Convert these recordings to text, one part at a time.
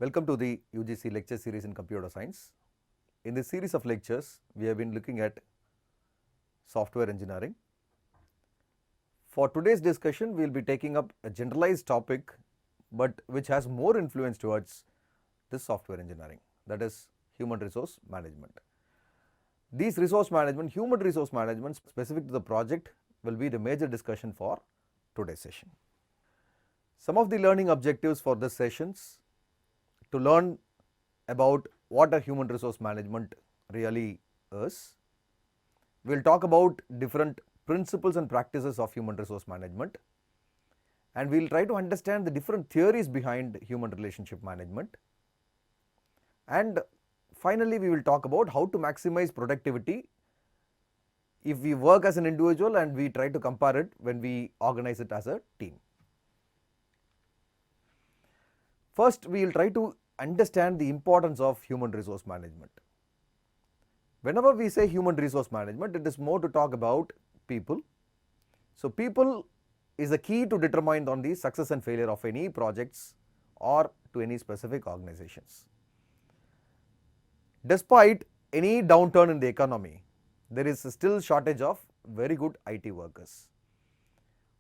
Welcome to the UGC lecture series in computer science. In this series of lectures, we have been looking at software engineering. For today's discussion, we will be taking up a generalized topic, but which has more influence towards this software engineering, that is human resource management. These resource management, human resource management specific to the project will be the major discussion for today's session. Some of the learning objectives for this sessions: to learn about what a human resource management really is. We will talk about different principles and practices of human resource management, and we will try to understand the different theories behind human relationship management. And finally, we will talk about how to maximize productivity if we work as an individual and we try to compare it when we organize it as a team. First, we will try to understand the importance of human resource management. Whenever we say human resource management, it is more to talk about people. So, people is the key to determine on the success and failure of any projects or to any specific organizations. Despite any downturn in the economy, there is still shortage of very good IT workers.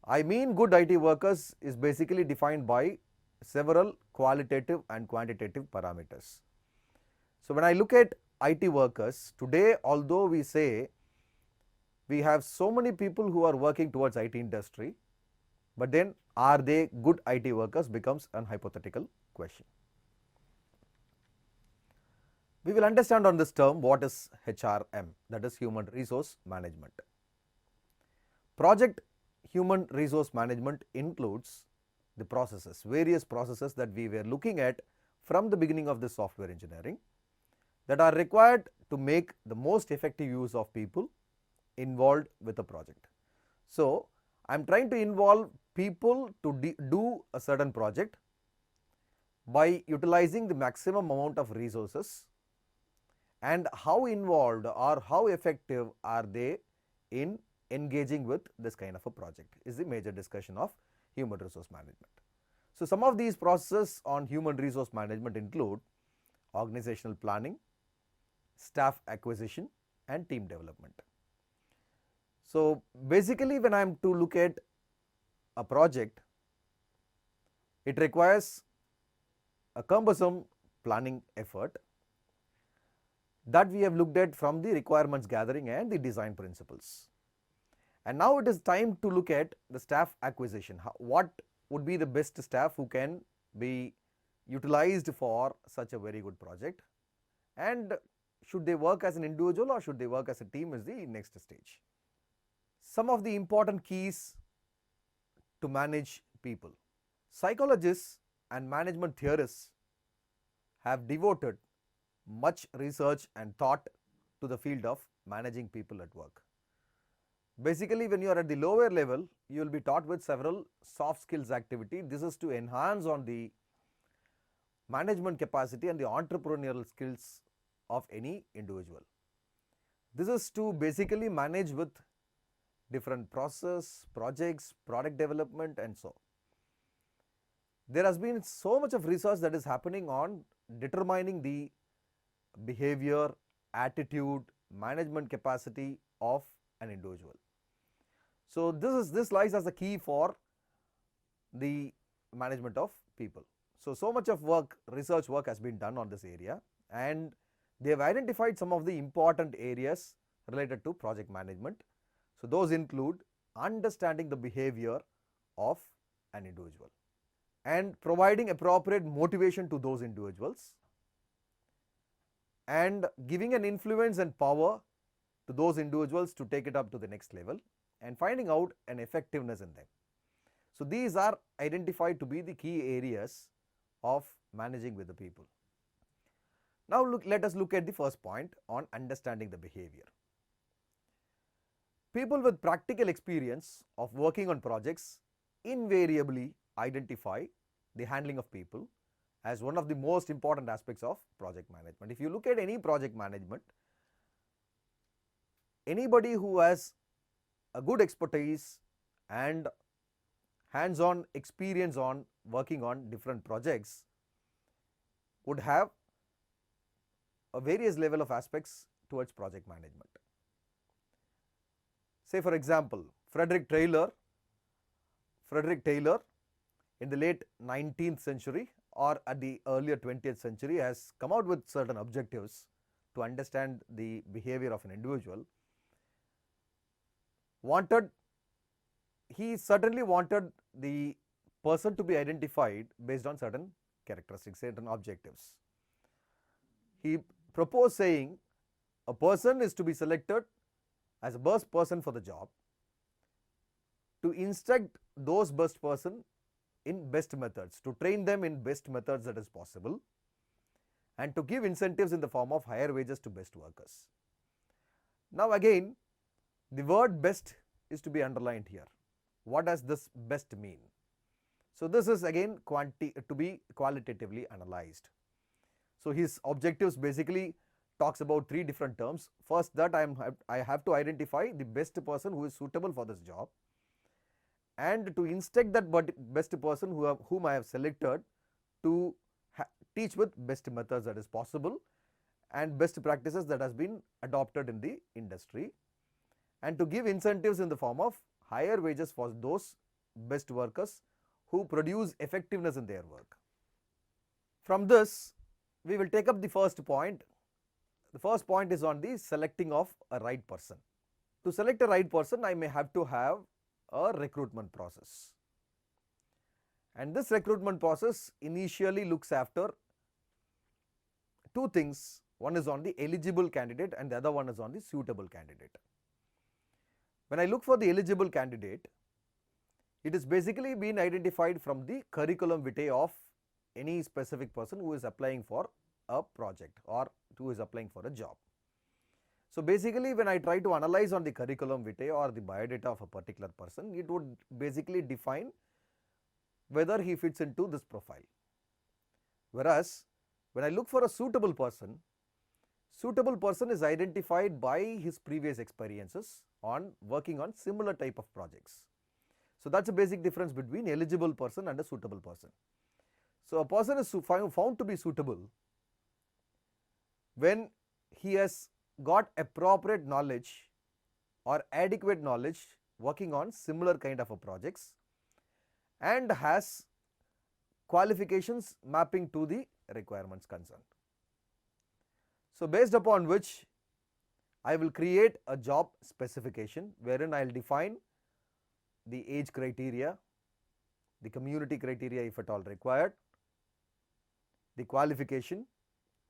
I mean, good IT workers is basically defined by several qualitative and quantitative parameters. So, when I look at IT workers today, although we say we have so many people who are working towards IT industry, but then are they good IT workers becomes an hypothetical question. We will understand on this term what is HRM, that is human resource management. Project human resource management includes the processes, various processes that we were looking at from the beginning of the software engineering that are required to make the most effective use of people involved with a project. So, I am trying to involve people to do a certain project by utilizing the maximum amount of resources, and how involved or how effective are they in engaging with this kind of a project is the major discussion of human resource management. So, some of these processes on human resource management include organizational planning, staff acquisition and team development. So, basically when I am to look at a project, it requires a cumbersome planning effort that we have looked at from the requirements gathering and the design principles. And now it is time to look at the staff acquisition. What would be the best staff who can be utilized for such a very good project, and should they work as an individual or should they work as a team is the next stage. Some of the important keys to manage people. Psychologists and management theorists have devoted much research and thought to the field of managing people at work. Basically, when you are at the lower level, you will be taught with several soft skills activity. This is to enhance on the management capacity and the entrepreneurial skills of any individual. This is to basically manage with different process, projects, product development and so. There has been so much of research that is happening on determining the behavior, attitude, management capacity of an individual. So, this lies as a key for the management of people. So much of work, research work has been done on this area, and they have identified some of the important areas related to project management. So, those include understanding the behavior of an individual and providing appropriate motivation to those individuals, and giving an influence and power to those individuals to take it up to the next level, and finding out an effectiveness in them. So, these are identified to be the key areas of managing with the people. Now, let us look at the first point on understanding the behavior. People with practical experience of working on projects invariably identify the handling of people as one of the most important aspects of project management. If you look at any project management, anybody who has a good expertise and hands-on experience on working on different projects would have a various level of aspects towards project management. Say for example, Frederick Taylor in the late 19th century or at the earlier 20th century has come out with certain objectives to understand the behavior of an individual. He certainly wanted the person to be identified based on certain characteristics, certain objectives. He proposed saying a person is to be selected as a best person for the job, to instruct those best person in best methods, to train them in best methods that is possible, and to give incentives in the form of higher wages to best workers. Now again, the word best is to be underlined here. What does this best mean? So this is again to be qualitatively analyzed. So his objectives basically talks about three different terms. First, that I have to identify the best person who is suitable for this job, and to instruct that best person whom I have selected to teach with best methods that is possible and best practices that has been adopted in the industry, and to give incentives in the form of higher wages for those best workers who produce effectiveness in their work. From this, we will take up the first point. The first point is on the selecting of a right person. To select a right person, I may have to have a recruitment process. And this recruitment process initially looks after two things. One is on the eligible candidate and the other one is on the suitable candidate. When I look for the eligible candidate, it is basically been identified from the curriculum vitae of any specific person who is applying for a project or who is applying for a job. So basically, when I try to analyze on the curriculum vitae or the biodata of a particular person, it would basically define whether he fits into this profile. Whereas when I look for a suitable person is identified by his previous experiences on working on similar type of projects. So that's a basic difference between eligible person and a suitable person. So a person is found to be suitable when he has got appropriate knowledge or adequate knowledge working on similar kind of a projects and has qualifications mapping to the requirements concerned. So based upon which I will create a job specification wherein I will define the age criteria, the community criteria if at all required, the qualification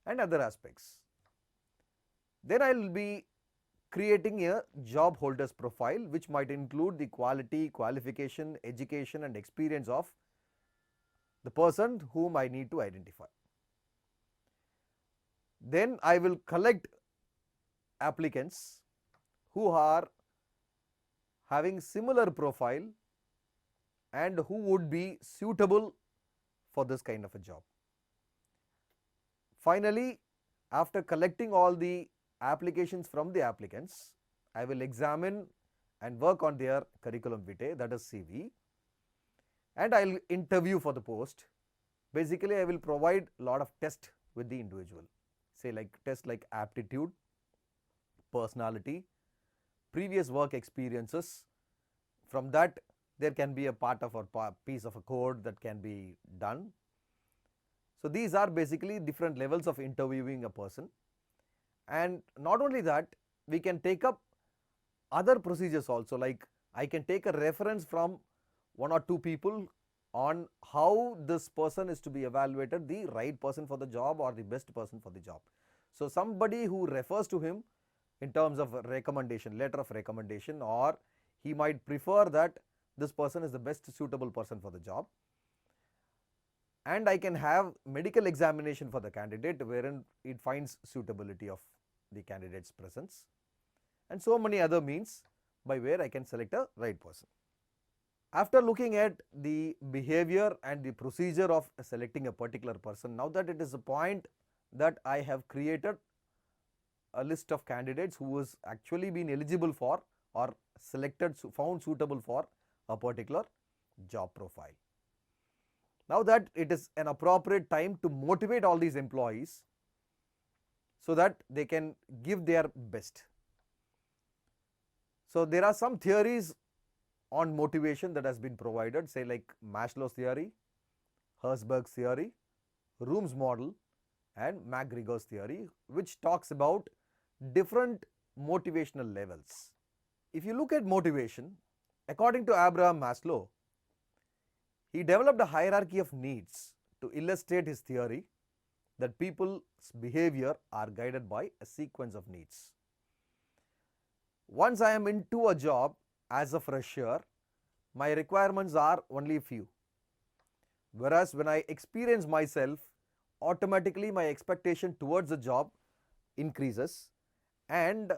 and other aspects. Then I will be creating a job holders profile which might include the quality, qualification, education and experience of the person whom I need to identify. Then I will collect applicants who are having similar profile and who would be suitable for this kind of a job. Finally, after collecting all the applications from the applicants, I will examine and work on their curriculum vitae, that is CV, and I will interview for the post. Basically, I will provide a lot of tests with the individual, say like tests like aptitude, personality, previous work experiences. From that, there can be a part of a piece of a code that can be done. So these are basically different levels of interviewing a person. And not only that, we can take up other procedures also, like I can take a reference from one or two people on how this person is to be evaluated, the right person for the job or the best person for the job. So somebody who refers to him in terms of a recommendation, letter of recommendation, or he might prefer that this person is the best suitable person for the job. And I can have medical examination for the candidate wherein it finds suitability of the candidate's presence, and so many other means by where I can select a right person. After looking at the behavior and the procedure of selecting a particular person, now that it is a point that I have created a list of candidates who has actually been eligible for or selected, found suitable for a particular job profile. Now that it is an appropriate time to motivate all these employees so that they can give their best. So there are some theories on motivation that has been provided, say like Maslow's theory, Herzberg's theory, Room's model, and McGregor's theory, which talks about different motivational levels. If you look at motivation, according to Abraham Maslow, he developed a hierarchy of needs to illustrate his theory that people's behavior are guided by a sequence of needs. Once I am into a job as a fresher, my requirements are only few. Whereas when I experience myself, automatically my expectation towards the job increases. And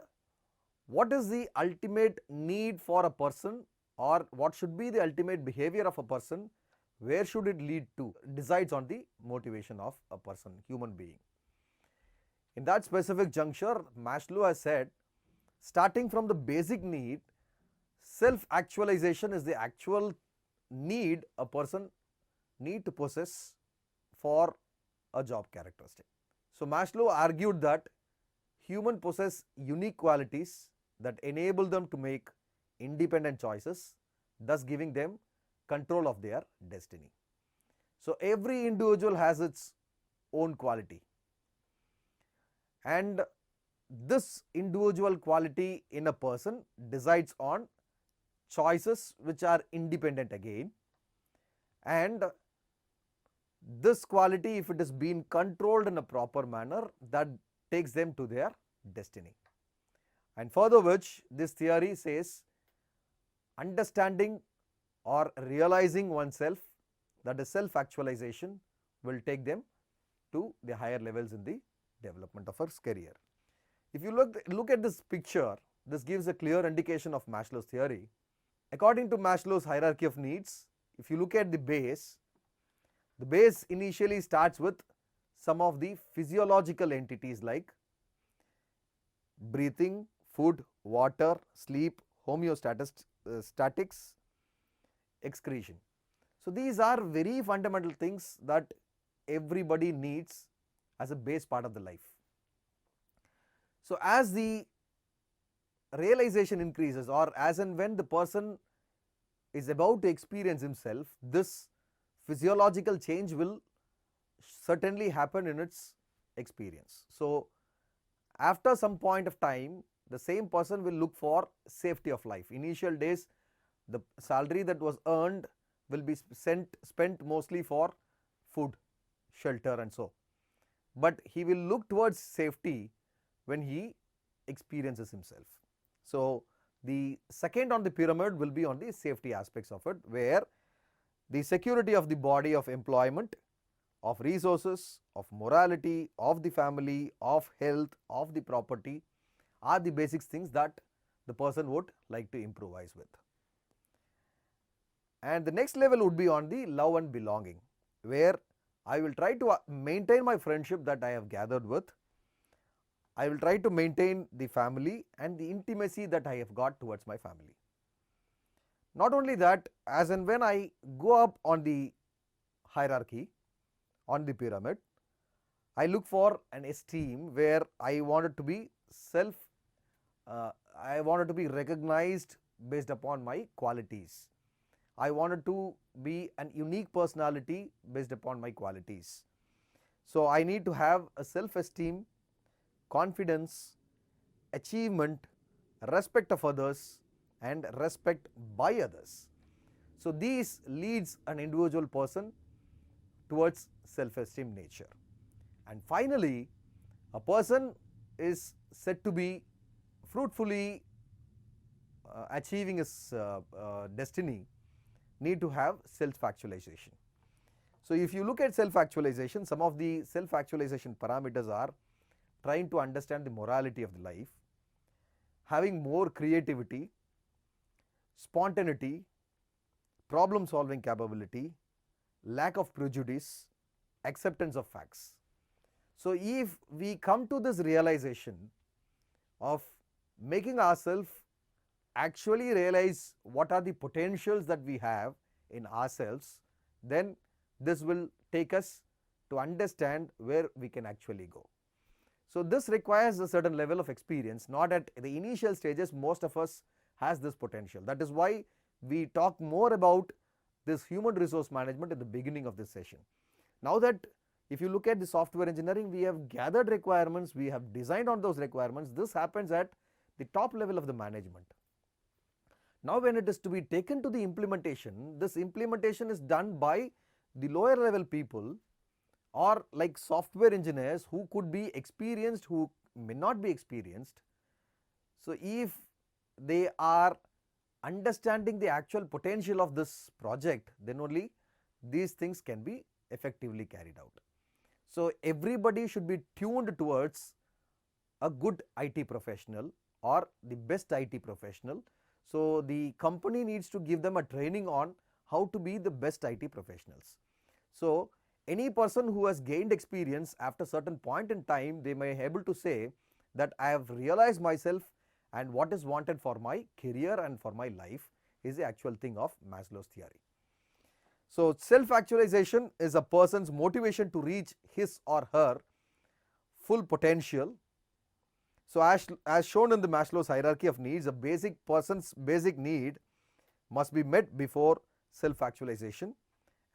what is the ultimate need for a person, or what should be the ultimate behavior of a person, where should it lead to, decides on the motivation of a person, human being. In that specific juncture, Maslow has said, starting from the basic need, self-actualization is the actual need a person need to possess for a job characteristic. So Maslow argued that humans possess unique qualities that enable them to make independent choices, thus giving them control of their destiny. So every individual has its own quality, and this individual quality in a person decides on choices which are independent again, and this quality, if it is being controlled in a proper manner, that takes them to their destiny. And further which, this theory says, understanding or realizing oneself, that is self-actualization, will take them to the higher levels in the development of one's career. If you look at this picture, this gives a clear indication of Maslow's theory. According to Maslow's hierarchy of needs, if you look at the base initially starts with some of the physiological entities like breathing, food, water, sleep, homeostatics, excretion. So these are very fundamental things that everybody needs as a base part of the life. So as the realization increases, or as and when the person is about to experience himself, this physiological change will certainly happen in its experience. So after some point of time, the same person will look for safety of life. Initial days, the salary that was earned will be spent mostly for food, shelter and so. But he will look towards safety when he experiences himself. So the second on the pyramid will be on the safety aspects of it, where the security of the body, of employment, of resources, of morality, of the family, of health, of the property are the basic things that the person would like to improvise with. And the next level would be on the love and belonging, where I will try to maintain my friendship that I have gathered with. I will try to maintain the family and the intimacy that I have got towards my family. Not only that, as and when I go up on the hierarchy, on the pyramid, I look for an esteem where I wanted to be I wanted to be recognized based upon my qualities. I wanted to be an unique personality based upon my qualities. So I need to have a self-esteem, confidence, achievement, respect of others, and respect by others. So these leads an individual person towards self-esteem nature. And finally, a person is said to be fruitfully achieving his destiny, need to have self-actualization. So if you look at self-actualization, some of the self-actualization parameters are trying to understand the morality of the life, having more creativity, spontaneity, problem solving capability, lack of prejudice, acceptance of facts. So if we come to this realization of making ourselves actually realize what are the potentials that we have in ourselves, then this will take us to understand where we can actually go. So this requires a certain level of experience. Not at the initial stages, most of us has this potential. That is why we talk more about this human resource management at the beginning of this session. Now that if you look at the software engineering, we have gathered requirements, we have designed on those requirements. This happens at the top level of the management. Now when it is to be taken to the implementation, this implementation is done by the lower level people, or like software engineers who could be experienced, who may not be experienced. So if they are understanding the actual potential of this project, then only these things can be effectively carried out. So everybody should be tuned towards a good IT professional or the best IT professional. So the company needs to give them a training on how to be the best IT professionals. So any person who has gained experience after a certain point in time, they may be able to say that I have realized myself and what is wanted for my career and for my life is the actual thing of Maslow's theory. So self-actualization is a person's motivation to reach his or her full potential. So as shown in the Maslow's hierarchy of needs, a person's basic need must be met before self-actualization,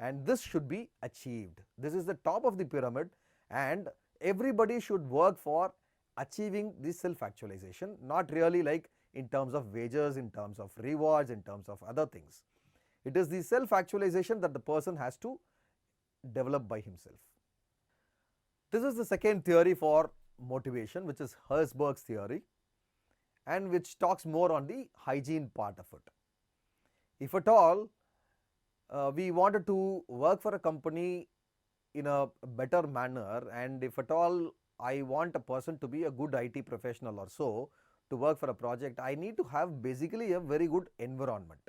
and this should be achieved. This is the top of the pyramid, and everybody should work for achieving this self-actualization, not really like in terms of wages, in terms of rewards, in terms of other things. It is the self-actualization that the person has to develop by himself. This is the second theory for motivation, which is Herzberg's theory, and which talks more on the hygiene part of it. If at all we wanted to work for a company in a better manner, and if at all I want a person to be a good IT professional or so to work for a project, I need to have basically a very good environment.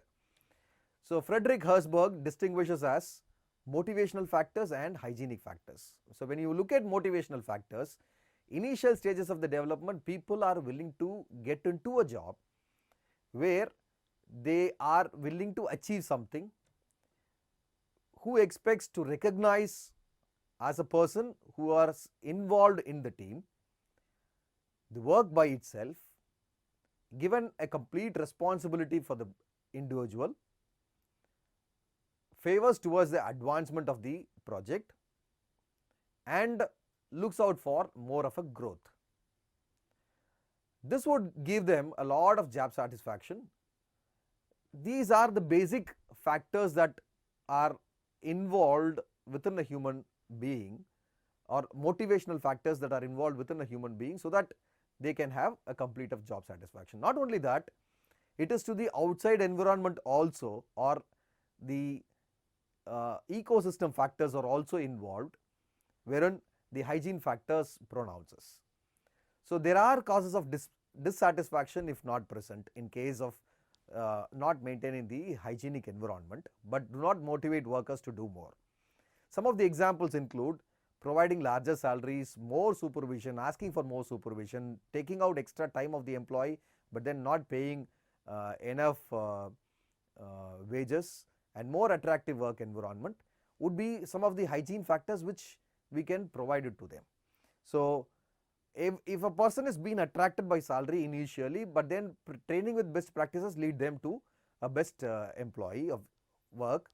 So Frederick Herzberg distinguishes as motivational factors and hygienic factors. So when you look at motivational factors, initial stages of the development, people are willing to get into a job where they are willing to achieve something, who expects to recognize as a person who are involved in the team, the work by itself, given a complete responsibility for the individual, favors towards the advancement of the project, and looks out for more of a growth. This would give them a lot of job satisfaction. These are the basic factors that are involved within a human being, or motivational factors that are involved within a human being, so that they can have a complete of job satisfaction. Not only that, it is to the outside environment also, or the ecosystem factors are also involved, wherein the hygiene factors pronounces. So there are causes of dissatisfaction if not present in case of not maintaining the hygienic environment, but do not motivate workers to do more. Some of the examples include providing larger salaries, more supervision, asking for more supervision, taking out extra time of the employee, but then not paying enough wages, and more attractive work environment would be some of the hygiene factors which we can provide it to them. So if a person is being attracted by salary initially, but then training with best practices lead them to a best employee of work,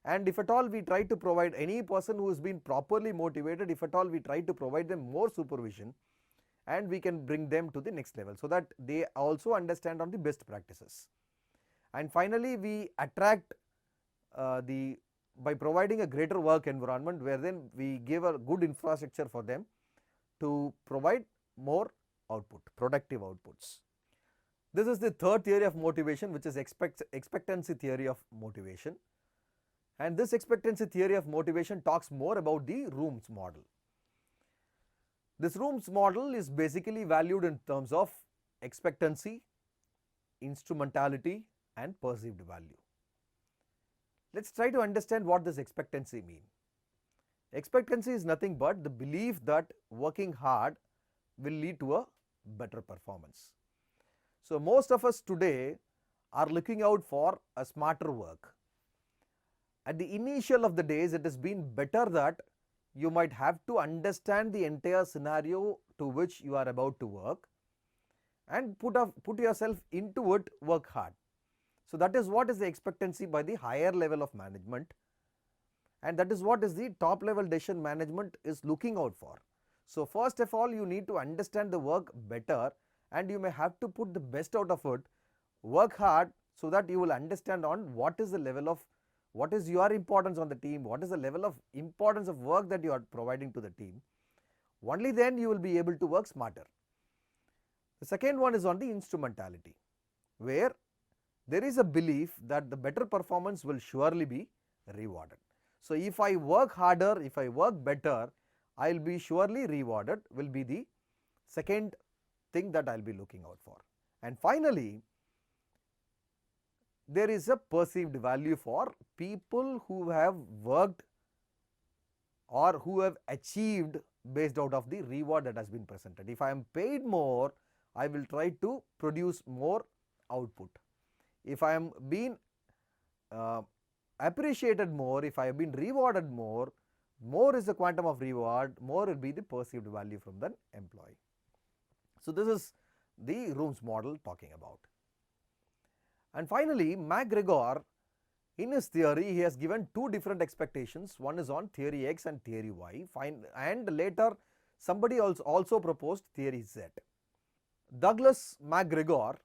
and if at all we try to provide any person who has been properly motivated, if at all we try to provide them more supervision, and we can bring them to the next level so that they also understand on the best practices. And finally, we attract by providing a greater work environment, where then we give a good infrastructure for them to provide more output, productive outputs. This is the third theory of motivation, which is expectancy theory of motivation. And this expectancy theory of motivation talks more about the rooms model. This rooms model is basically valued in terms of expectancy, instrumentality, and perceived value. Let us try to understand what this expectancy means. Expectancy is nothing but the belief that working hard will lead to a better performance. So most of us today are looking out for a smarter work. At the initial of the days, it has been better that you might have to understand the entire scenario to which you are about to work and put yourself into it, work hard. So that is what is the expectancy by the higher level of management, and that is what is the top level decision management is looking out for. So first of all, you need to understand the work better, and you may have to put the best out of it, work hard, so that you will understand on what is the level of, what is your importance on the team, what is the level of importance of work that you are providing to the team. Only then you will be able to work smarter. The second one is on the instrumentality, where there is a belief that the better performance will surely be rewarded. So if I work harder, if I work better, I will be surely rewarded, will be the second thing that I will be looking out for. And finally, there is a perceived value for people who have worked or who have achieved based out of the reward that has been presented. If I am paid more, I will try to produce more output. If I am being appreciated more, if I have been rewarded more, more is the quantum of reward, more will be the perceived value from the employee. So this is the Rooms model talking about. And finally, McGregor, in his theory, he has given two different expectations. One is on theory X and theory Y, and later somebody also proposed theory Z. Douglas McGregor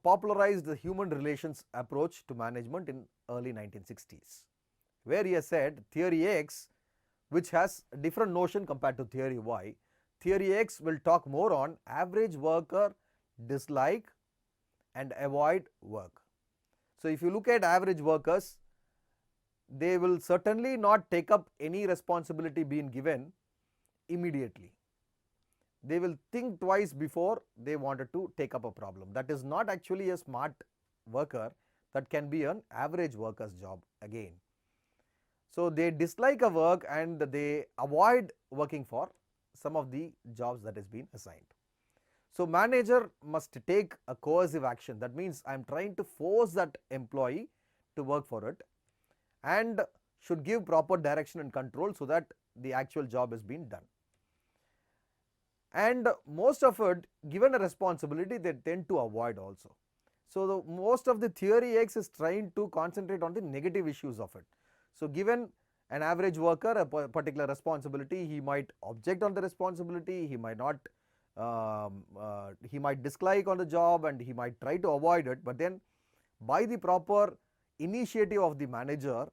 popularized the human relations approach to management in early 1960s, where he has said theory X, which has a different notion compared to theory Y. Theory X will talk more on average worker dislike and avoid work. So if you look at average workers, they will certainly not take up any responsibility being given immediately. They will think twice before they wanted to take up a problem. That is not actually a smart worker, that can be an average worker's job again. So they dislike a work and they avoid working for some of the jobs that has been assigned. So manager must take a coercive action. That means I am trying to force that employee to work for it, and should give proper direction and control so that the actual job is being done. And most of it, given a responsibility, they tend to avoid also. So most of the theory X is trying to concentrate on the negative issues of it. So given an average worker a particular responsibility, he might object on the responsibility, he might not, he might dislike on the job, and he might try to avoid it. But then by the proper initiative of the manager,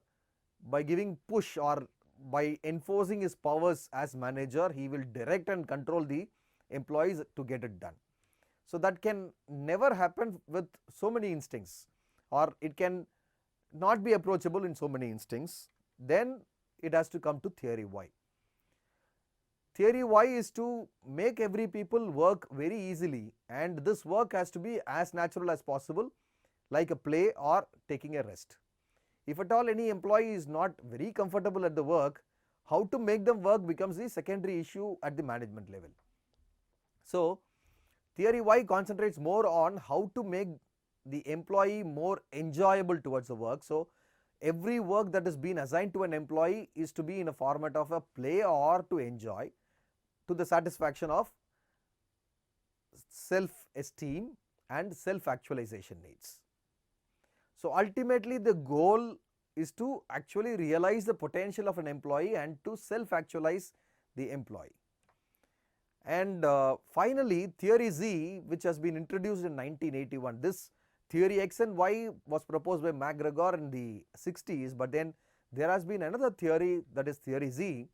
by giving push or by enforcing his powers as manager, he will direct and control the employees to get it done. So that can never happen with so many instincts, or it can not be approachable in so many instincts. Then it has to come to theory Y. Theory Y is to make every people work very easily, and this work has to be as natural as possible, like a play or taking a rest. If at all any employee is not very comfortable at the work, how to make them work becomes the secondary issue at the management level. So theory Y concentrates more on how to make the employee more enjoyable towards the work. So every work that is being assigned to an employee is to be in a format of a play or to enjoy, to the satisfaction of self-esteem and self-actualization needs. So ultimately the goal is to actually realize the potential of an employee and to self-actualize the employee. And finally, theory Z, which has been introduced in 1981. This theory X and Y was proposed by McGregor in the 60s, but then there has been another theory, that is theory Z,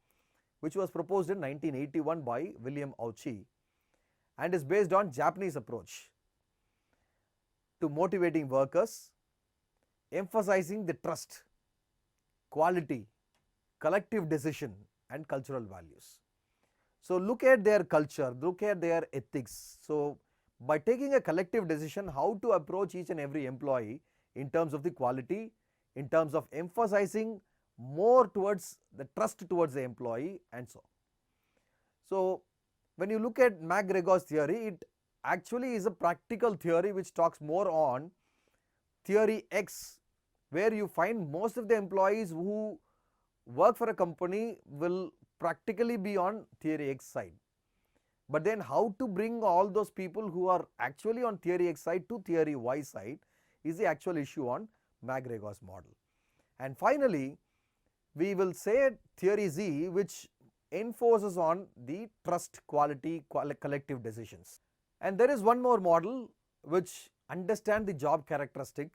which was proposed in 1981 by William Auchi, and is based on Japanese approach to motivating workers, emphasizing the trust, quality, collective decision and cultural values. So look at their culture, look at their ethics. So by taking a collective decision how to approach each and every employee in terms of the quality, in terms of emphasizing more towards the trust towards the employee, and so on. So when you look at McGregor's theory, it actually is a practical theory which talks more on theory X where you find most of the employees who work for a company will practically be on theory X side. But then how to bring all those people who are actually on theory X side to theory Y side is the actual issue on McGregor's model. And finally, we will say theory Z, which enforces on the trust, quality, collective decisions. And there is one more model which understands the job characteristic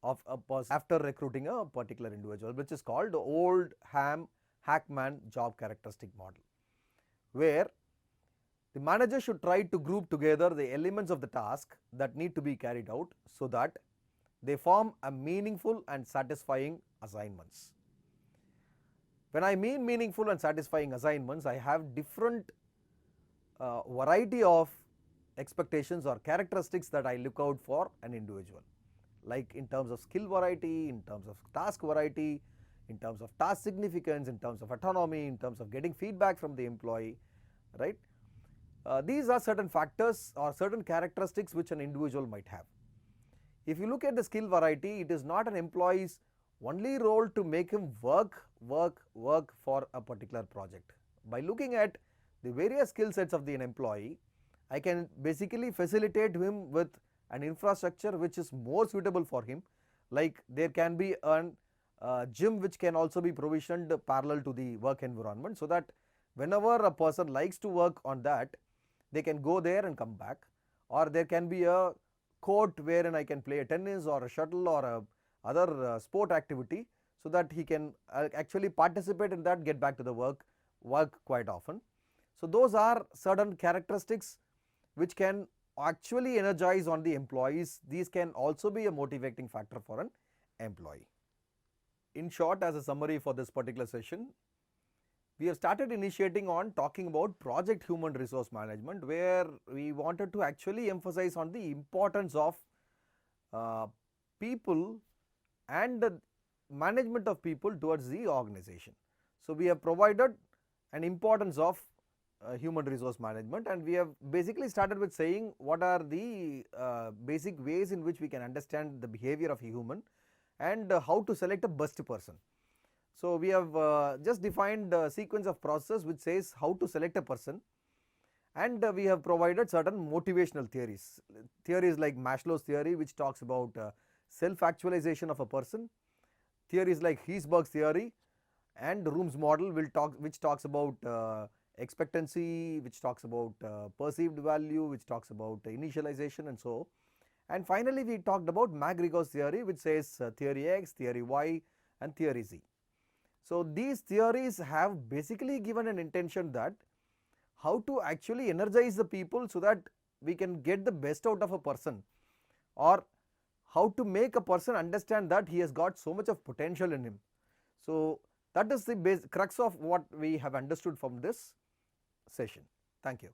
of a person after recruiting a particular individual, which is called the Oldham-Hackman job characteristic model, where the manager should try to group together the elements of the task that need to be carried out so that they form a meaningful and satisfying assignments. When I mean meaningful and satisfying assignments, I have different variety of expectations or characteristics that I look out for an individual, like in terms of skill variety, in terms of task variety, in terms of task significance, in terms of autonomy, in terms of getting feedback from the employee, right? These are certain factors or certain characteristics which an individual might have. If you look at the skill variety, it is not an employee's only role to make him work for a particular project. By looking at the various skill sets of the employee, I can basically facilitate him with an infrastructure which is more suitable for him, like there can be a gym which can also be provisioned parallel to the work environment, so that whenever a person likes to work on that, they can go there and come back. Or there can be a court wherein I can play a tennis or a shuttle or a other sport activity, so that he can actually participate in that, get back to the work quite often. So those are certain characteristics which can actually energize on the employees. These can also be a motivating factor for an employee. In short, as a summary for this particular session, we have started initiating on talking about project human resource management, where we wanted to actually emphasize on the importance of people and the management of people towards the organization. So we have provided an importance of human resource management, and we have basically started with saying what are the basic ways in which we can understand the behavior of a human and how to select a best person. So we have just defined a sequence of processes which says how to select a person, and we have provided certain motivational theories. Theories like Maslow's theory, which talks about self-actualization of a person, theories like Herzberg's theory, and Room's model which talks about expectancy, which talks about perceived value, which talks about initialization and so. And finally, we talked about McGregor's theory, which says theory X, theory Y and theory Z. So these theories have basically given an intention that how to actually energize the people so that we can get the best out of a person, or how to make a person understand that he has got so much of potential in him. So that is the crux of what we have understood from this session. Thank you.